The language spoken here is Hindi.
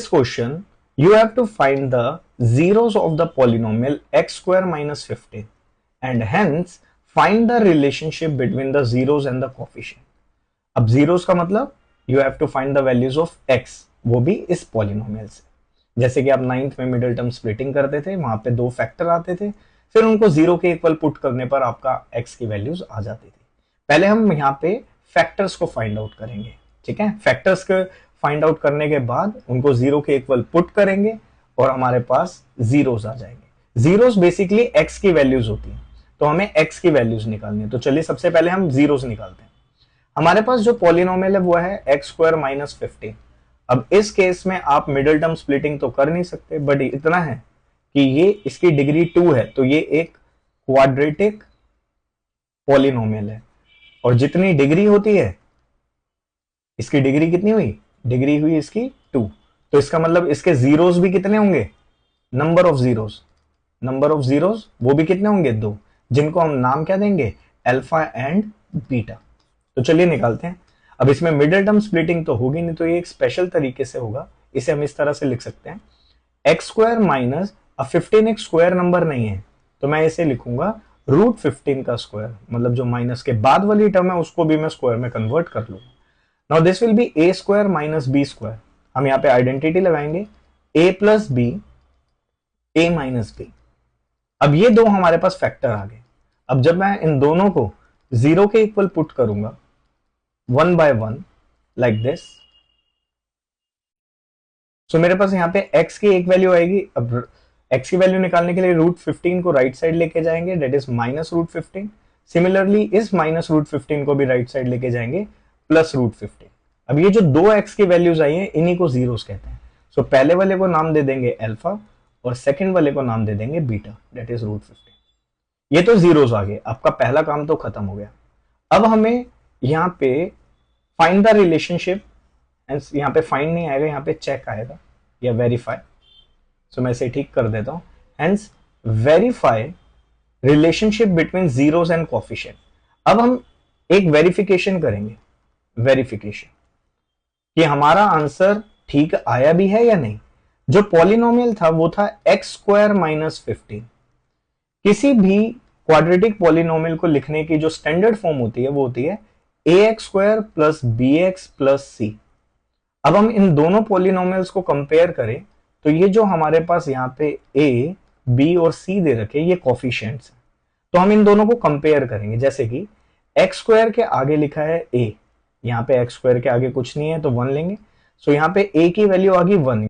this question, you have to find the zeros of the polynomial x square minus 15 and hence find the relationship between the zeros and the coefficient. अब zeros का मतलब you have to find the values of x, वो भी इस polynomial से. जैसे कि आप 9th में मिडिल टर्म स्प्लिटिंग करते थे, वहां पे दो फैक्टर आते थे, फिर उनको जीरो के इक्वल पुट करने पर आपका x की वैल्यूज आ जाती थी. पहले हम यहाँ पे फैक्टर्स को फाइंड आउट करेंगे. ठीक है, फैक्टर्स को फाइंड आउट करने के बाद उनको जीरो के इक्वल पुट करेंगे और हमारे पास जीरोस आ जाएंगे. जीरोस बेसिकली x की वैल्यूज होती हैं, तो हमें x की वैल्यूज निकालनी है. तो चलिए सबसे पहले हम जीरोस निकालते हैं. हमारे पास जो पॉलिनोमियल है वो है एक्स स्क्वायर माइनस 15. अब इस केस में आप मिडिल टर्म स्प्लिटिंग तो कर नहीं सकते, बट इतना है कि ये इसकी डिग्री 2 है, तो ये एक क्वाड्रेटिक पॉलिनोमियल है. और जितनी डिग्री होती है, इसकी डिग्री कितनी हुई? डिग्री हुई इसकी 2. तो इसका मतलब इसके जीरोस भी कितने होंगे? Number of zeros. Number of zeros वो भी कितने होंगे? 2, जिनको हम नाम क्या देंगे? Alpha and beta. तो चलिए निकालते हैं. अब इसमें मिडिल टर्म स्प्लिटिंग तो होगी नहीं, तो ये एक स्पेशल तरीके से होगा. इसे हम इस तरह से लिख सकते हैं, एक्स स्क्वायर माइनस, अब 15 एक स्क्वायर नंबर नहीं है, तो मैं इसे लिखूंगा रूट 15 का स्क्वायर. मतलब जो माइनस के बाद वाली टर्म है उसको भी मैं स्क्वायर में कन्वर्ट कर लूंगा. Now this will be A square minus B square. हम यहाँ पे आइडेंटिटी लगाएंगे, A plus B, A minus B. अब ये दो हमारे पास फैक्टर आ गए. अब जब मैं इन दोनों को जीरो के इक्वल पुट करूंगा one by one like this, so मेरे पास यहाँ पे x की एक वैल्यू आएगी. अब x की वैल्यू निकालने के लिए रूट 15 को राइट साइड लेके जाएंगे, that is minus root 15. Similarly इस माइनस रूट 15 को भी राइट साइड लेके जाएंगे, प्लस रूट 15. अब ये जो दो x की वैल्यूज आई हैं, इन्हीं को जीरोस कहते हैं. सो पहले वाले को नाम दे देंगे अल्फा और सेकेंड वाले को नाम दे देंगे बीटा, डेट इज रूट 15. ये तो जीरोस आ गए, आपका पहला काम तो खत्म हो गया. अब हमें यहाँ पे फाइंड द रिलेशनशिप, यहाँ पे फाइंड नहीं आएगा, यहाँ पे चेक आएगा या वेरीफाई. सो मैं इसे ठीक कर देता हूं. Hence verify relationship between zeros and coefficient. अब हम एक वेरिफिकेशन करेंगे, वेरिफिकेशन कि हमारा आंसर ठीक आया भी है या नहीं. जो पॉलिनोमियल था वो था एक्स स्क्वायर माइनस 15. किसी भी क्वाड्रेटिक पॉलिनोमियल को लिखने की जो स्टैंडर्ड फॉर्म होती है वो होती है A X square plus B X plus C. अब हम इन दोनों पॉलिनोमियल्स को कंपेयर करें तो ये जो हमारे पास यहाँ पे ए, बी और सी दे रखे, ये कोफिशिएंट्स हैं. तो हम इन दोनों को कंपेयर करेंगे. जैसे कि एक्स स्क्वायर के आगे लिखा है ए, यहाँ पे एक्स स्क्वायर के आगे कुछ नहीं है तो 1 लेंगे. सो यहाँ पे ए की वैल्यू आ गई 1.